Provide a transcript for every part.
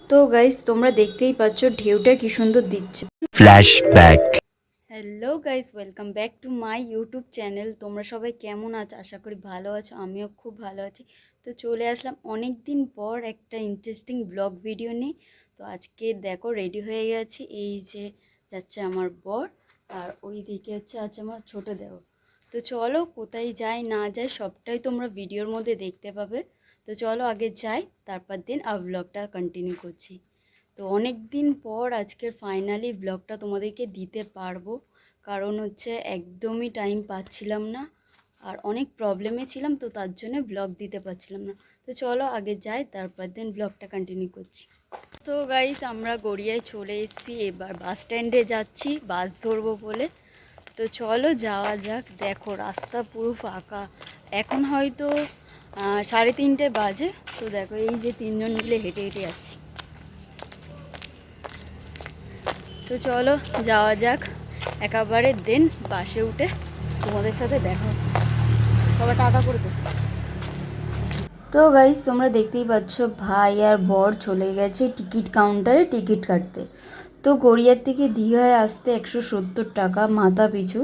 তো গাইস তোমরা দেখতেই পাচ্ছ ঢেউটা কি সুন্দর দিচ্ছে। Flashback. Hello guys, welcome back to my YouTube channel. তোমরা সবাই কেমন আছো? আশা করি ভালো আছো, আমিও খুব ভালো আছি। তো চলে আসলাম অনেক দিন পর একটা ইন্টারেস্টিং ব্লগ ভিডিও নিয়ে। তো আজকে দেখো রেডি হয়ে গেছি, এই যে যাচ্ছে আমার বর, আর ওই দিকে আছে আমার ছোটো দেওর। তো চলো কোথায় যাই না যাই সবটাই তোমরা ভিডিওর মধ্যে দেখতে পাবে। তো চলো আগে যাই, তারপর দিন আর ব্লগটা কন্টিনিউ করছি। তো অনেক দিন পর আজকের ফাইনালি ব্লগটা তোমাদেরকে দিতে পারবো, কারণ হচ্ছে একদমই টাইম পাচ্ছিলাম না, আর অনেক প্রবলেমে ছিলাম, তো তার জন্য ব্লগ দিতে পারছিলাম না। তো চলো আগে যাই, তারপর দিন ব্লগটা কন্টিনিউ করছি। তো গাইস আমরা গড়িয়ায় চলে এসেছি, এবার বাস স্ট্যান্ডে যাচ্ছি বাস ধরবো বলে। তো চলো যাওয়া যাক। দেখো রাস্তা পুরো ফাঁকা, এখন হয়তো 3:30 বাজে। তো দেখো এই যে তিনজন মিলে হেঁটে হেঁটে যাচ্ছি। তো চলো যাওয়া যাক, একেবারে দেন বাসে উঠে তোমাদের সাথে দেখা হচ্ছে। সবাই টাটা করে দে। তো গাইস তোমরা দেখতেই পাচ্ছ ভাই আর বর চলে গেছে টিকিট কাউন্টারে টিকিট কাটতে। তো গড়িয়ার থেকে দীঘায় আসতে 170 টাকা মাথা পিছু।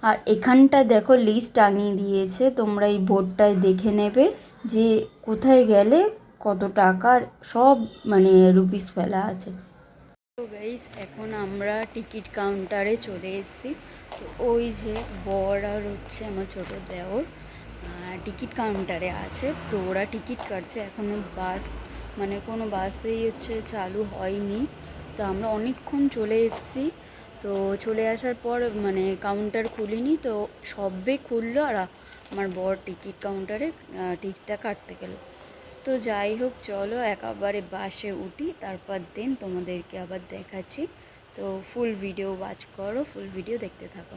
আর এখানটা দেখো লিস্ট টাঙিয়ে দিয়েছে, তোমরা এই বোর্ডটায় দেখে নেবে যে কোথায় গেলে কত টাকার সব মানে রুপিস ফেলা আছে। তো গাইস এখন আমরা টিকিট কাউন্টারে চলে এসেছি। তো ওই যে বর আর হচ্ছে আমার ছোটো দেওর টিকিট কাউন্টারে আছে। তো ওরা টিকিট কাটছে, এখনও বাস মানে কোনো বাসেই হচ্ছে চালু হয়নি। তো আমরা অনেকক্ষণ চলে এসেছি। তো চলে আসার পর মানে কাউন্টার খুলিনি, তো সবে খুললো আর আমার বর টিকিট কাউন্টারে টিকিটটা কাটতে গেলো। তো যাই হোক চলো একেবারে বাসে উঠি, তারপর দিন তোমাদেরকে আবার দেখাচ্ছি। তো ফুল ভিডিও ওয়াচ করো, ফুল ভিডিও দেখতে থাকো।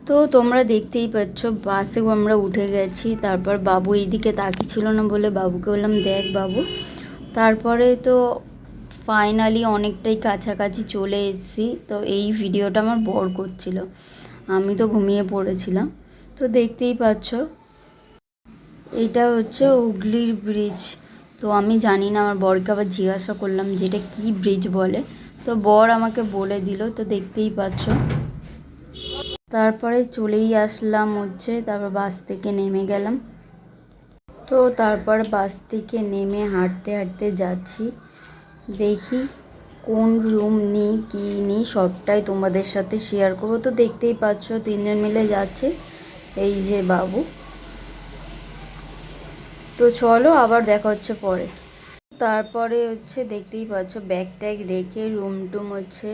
তো তোমরা দেখতেই পাচ্ছ বাসেও আমরা উঠে গেছি। তারপর বাবু এইদিকে তাকিয়েছিল না বলে বাবুকে বললাম দেখ বাবু। তারপরে তো ফাইনালি অনেকটাই কাছাকাছি চলে এসেছি। তো এই ভিডিওটা আমার বর করছিল, আমি তো ঘুমিয়ে পড়েছিলাম। তো দেখতেই পাচ্ছ এইটা হচ্ছে হুগলির ব্রিজ। তো আমি জানি না, আমার বরকে আবার জিজ্ঞাসা করলাম যে এটা কী ব্রিজ বলে। তো বর আমাকে বলে দিল। তো দেখতেই পাচ্ছ তারপরে চলেই আসলাম হচ্ছে, তারপর বাস থেকে নেমে গেলাম। তো তারপর বাস থেকে নেমে হাঁটতে হাঁটতে যাচ্ছি, দেখি কোন রুম নিই কী নিই সবটাই তোমাদের সাথে শেয়ার করবো। তো দেখতেই পাচ্ছ তিনজন মিলে যাচ্ছে, এই যে বাবু। তো চলো আবার দেখা হচ্ছে পরে। তারপরে হচ্ছে দেখতেই পাচ্ছ ব্যাগ ট্যাগ রেখে রুম টুম হচ্ছে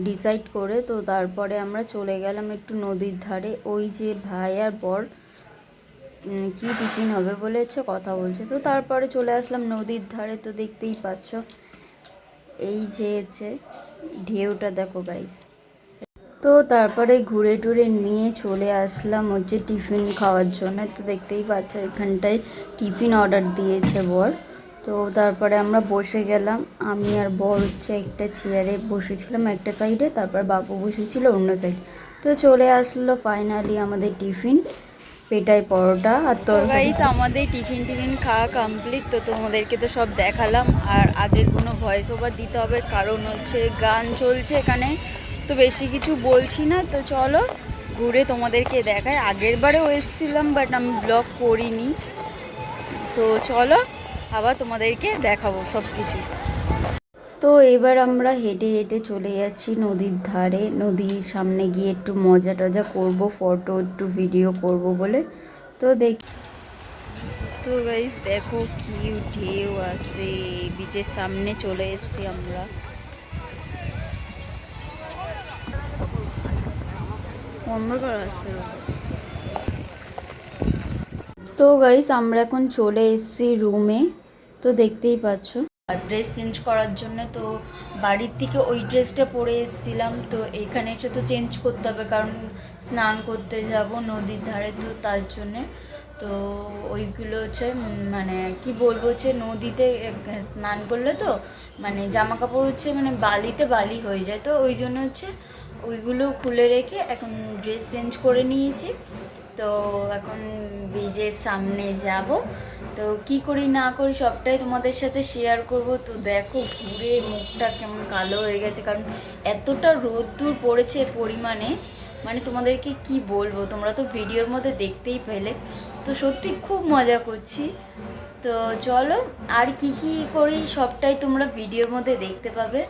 ডিসাইড করে, তো তারপরে আমরা চলে গেলাম একটু নদীর ধারে। ওই যে ভাই আর বর কি টিফিন হবে বলে হচ্ছে কথা বলছে। তো তারপরে চলে আসলাম নদীর ধারে। তো দেখতেই পাচ্ছ এই যে হচ্ছে ঢেউটা দেখো গাইস। তো তারপরে ঘুরে টুরে নিয়ে চলে আসলাম হচ্ছে টিফিন খাওয়ার জন্য। তো দেখতেই পাচ্ছ এখানটায় টিফিন অর্ডার দিয়েছে বর। তো তারপরে আমরা বসে গেলাম, আমি আর বর হচ্ছে একটা চেয়ারে বসেছিলাম একটা সাইডে, তারপর বাবু বসেছিল অন্য সাইড। তো চলে আসলো ফাইনালি আমাদের টিফিন, পেটাই পরোটা আর গাইস আমাদের টিফিন খাওয়া কমপ্লিট। তো তোমাদেরকে তো সব দেখালাম, আর আগের কোনো ভয়েস ওভার দিতে হবে কারণ হচ্ছে গান চলছে এখানে, তো বেশি কিছু বলছি না। তো চলো ঘুরে তোমাদেরকে দেখাই। আগের বারেও এসেছিলাম বাট আমি ব্লগ করিনি। তো চলো আবার তোমাদেরকে দেখাবো সব কিছু। তো এবার আমরা হেঁটে হেঁটে চলে যাচ্ছি নদীর ধারে, নদীর সামনে গিয়ে একটু মজা টজা করব, ফটো একটু ভিডিও করব বলে। তো তো গাইস দেখো কি ঢেউ আসে, বিচের সামনে চলে এসেছি আমরা। অন্ধকার আসছে। তো গাইস আমরা এখন চলে এসেছি রুমে। তো দেখতেই পাচ্ছ ড্রেস চেঞ্জ করার জন্য, তো বাড়ির থেকে ওই ড্রেসটা পরে এসেছিলাম। তো এখানে এসে তো চেঞ্জ করতে হবে কারণ স্নান করতে যাব নদীর ধারে, তো তার জন্যে। তো ওইগুলো হচ্ছে মানে কি বলবো হচ্ছে নদীতে স্নান করলে তো মানে জামা কাপড় হচ্ছে মানে বালিতে বালি হয়ে যায়, তো ওই জন্য হচ্ছে ওইগুলো খুলে রেখে এখন ড্রেস চেঞ্জ করে নিয়েছি। তো এখন ব্রিজের সামনে যাব, তো কি করি না করি সবটাই তোমাদের সাথে শেয়ার করব। তো দেখো ঘুরে মুখটা কেমন কালো হয়ে গেছে, কারণ এতটা রোদ্দুর পড়েছে পরিমাণে, মানে তোমাদেরকে কি বলবো, তোমরা তো ভিডিওর মধ্যে দেখতেই পেলে। তো সত্যি খুব মজা করছি। তো চলো, আর কি কি করি সবটাই তোমরা ভিডিওর মধ্যে দেখতে পাবে।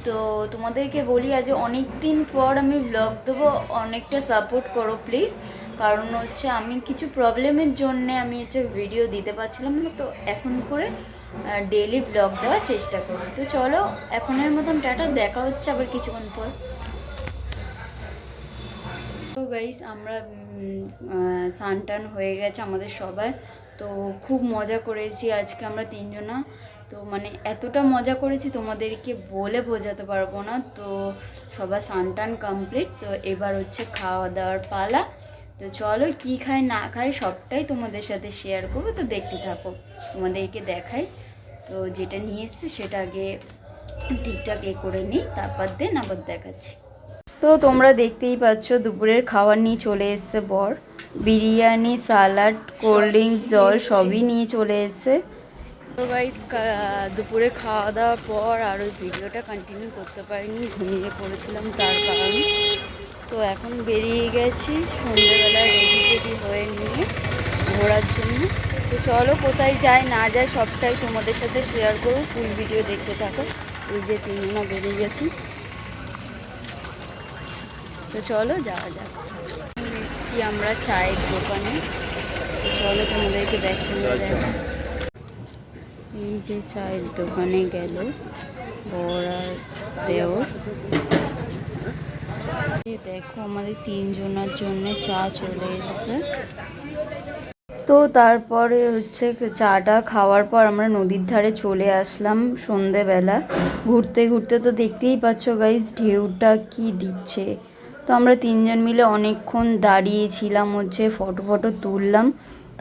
তো তোমাদেরকে বলি, আজ অনেক দিন পর আমি ব্লগ দেবো, অনেকটা সাপোর্ট করো প্লিজ। কারণ হচ্ছে আমি কিছু প্রবলেমের জন্যে আমি হচ্ছে ভিডিও দিতে পারছিলাম না, তো এখন করে ডেইলি ব্লগ দেওয়ার চেষ্টা করো। তো চলো এখনের মতন টাটা, দেখা হচ্ছে আবার কিছুক্ষণ পর। তো গাইস, আমরা সানটান হয়ে গেছে আমাদের সবাই, তো খুব মজা করেছি আজকে আমরা তিনজনা। তো মানে এতটা মজা করেছি তোমাদেরকে বলে বোঝাতে পারবো না। তো সবার সানটান কমপ্লিট, তো এবার হচ্ছে খাওয়া দাওয়ার পালা। তো চলো কি খাই না খাই সবটাই তোমাদের সাথে শেয়ার করবো, তো দেখতে থাকো, তোমাদেরকে দেখাই। তো যেটা নিয়ে এসছে সেটা আগে ঠিকঠাক করে নিই, তারপর দিন আবার দেখাচ্ছি। তো তোমরা দেখতেই পাচ্ছ দুপুরের খাবার নিয়ে চলে এসছে বর, বিরিয়ানি, সালাড, কোল্ড ড্রিঙ্কস, জল সবই নিয়ে চলে এসছে। তো গাইস, দুপুরে খাওয়া দাওয়ার পর আর ওই ভিডিওটা কন্টিনিউ করতে পারিনি, ঘুমিয়ে পড়েছিলাম তার কারণে। তো এখন বেরিয়ে গেছি সন্ধ্যেবেলা রেডি টেডি হয়ে নিয়ে ঘোরার জন্য। তো চলো কোথায় যাই না যাই সবটাই তোমাদের সাথে শেয়ার করো, ফুল ভিডিও দেখতে থাকো। এই যে তিনজনা বেরিয়ে গেছি, তো চলো যাওয়া যাক। এসছি আমরা চায়ের দোকানে, চলো তোমাদেরকে দেখতে যাই। এই যে চায়ের দোকানে গেল বর আর দেওর। দেখো আমাদের তিনজনের জন্য চা চলে এসেছে। তো তারপরে হচ্ছে চাটা খাওয়ার পর আমরা নদীর ধারে চলে আসলাম সন্ধেবেলা ঘুরতে ঘুরতে। তো দেখতেই পাচ্ছ গাইস ঢেউটা কি দিচ্ছে। তো আমরা তিনজন মিলে অনেকক্ষণ দাঁড়িয়েছিলাম, হচ্ছে ফটো তুললাম।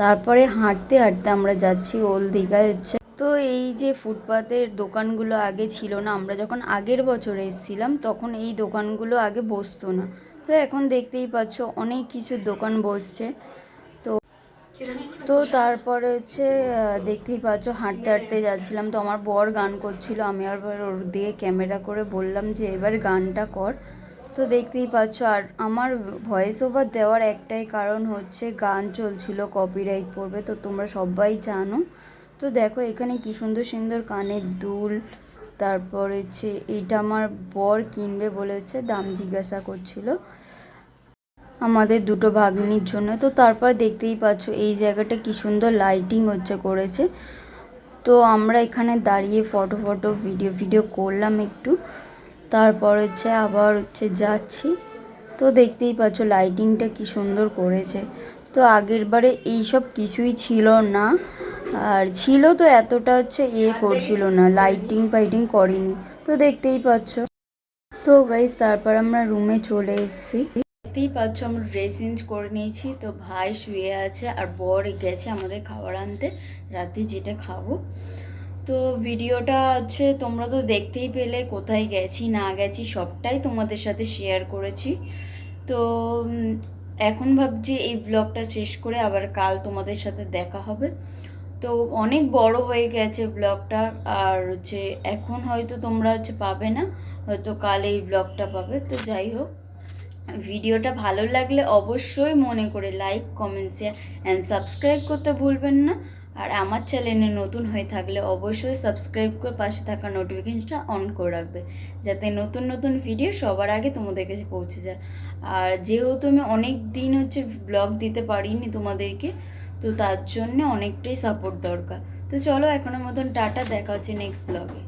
তারপরে হাঁটতে হাঁটতে আমরা যাচ্ছি ওল্ড দীঘায় হচ্ছে। তো এই যে ফুটপাতের দোকানগুলো আগে ছিল না, আমরা যখন আগের বছর এসেছিলাম তখন এই দোকানগুলো আগে বসতো না। তো এখন দেখতেই পাচ্ছ অনেক কিছু দোকান বসছে। তো তারপরে হচ্ছে দেখতেই পাচ্ছ হাঁটতে হাঁটতে যাচ্ছিলাম, তো আমার বর গান করছিল, আমি আবার ওর দিয়ে ক্যামেরা করে বললাম যে এবার গানটা কর। তো দেখতেই পাচ্ছ, আর আমার ভয়েস ওভার দেওয়ার একটাই কারণ হচ্ছে গান চলছিল, কপিরাইট পড়বে, তো তোমরা সবাই জানো। তো দেখো এখানে কি সুন্দর সুন্দর কানের দুল, তারপর হচ্ছে এইটা আমার বর কিনবে বলে হচ্ছে দাম জিজ্ঞাসা করছিল আমাদের দুটো ভাগ্নির জন্য। তো তারপর দেখতেই পাচ্ছ এই জায়গাটা কি সুন্দর লাইটিং হচ্ছে করেছে। তো আমরা এখানে দাঁড়িয়ে ফটো ভিডিও করলাম একটু, তারপর হচ্ছে আবার হচ্ছে যাচ্ছি। তো দেখতেই পাচ্ছ লাইটিংটা কি সুন্দর করেছে। তো আগের বারে এইসব কিছুই ছিল না, আর ছিল তো এতটা হচ্ছে করছিল না, লাইটিং ফাইটিং করেনি। তো দেখতেই পাচ্ছ। তো গাইস তারপর আমরা রুমে চলে এসেছি। দেখতেই পাচ্ছ আমরা ড্রেস চেঞ্জ করে নিয়েছি। তো ভাই শুয়ে আছে আর বর গেছে আমাদের খাবার আনতে, রাতে যেটা খাবো। তো ভিডিওটা হচ্ছে তোমরা তো দেখতেই পেলে, কোথায় গেছি না গেছি সবটাই তোমাদের সাথে শেয়ার করেছি। তো এখন ভাবছি এই ব্লগটা শেষ করে আবার কাল তোমাদের সাথে দেখা হবে। তো অনেক বড় হয়ে গেছে ব্লগটা, আর হচ্ছে এখন হয়তো তোমরা হচ্ছে পাবে না, হয়তো কাল এই ব্লগটা পাবে। তো যাই হোক, ভিডিওটা ভালো লাগলে অবশ্যই মনে করে like, comment, share and subscribe করতে ভুলবেন না। আর আমার চ্যানেলে নতুন হয়ে থাকলে অবশ্যই সাবস্ক্রাইব করে পাশে থাকা নোটিফিকেশনটা অন করে রাখবে, যাতে নতুন নতুন ভিডিও সবার আগে তোমাদের কাছে পৌঁছে যায়। আর যেহেতু আমি অনেক দিন হচ্ছে ব্লগ দিতে পারিনি তোমাদেরকে, তো তার জন্য অনেকটাই সাপোর্ট দরকার। তো চলো এখনের মতন টাটা, দেখা হচ্ছে নেক্সট ব্লগে।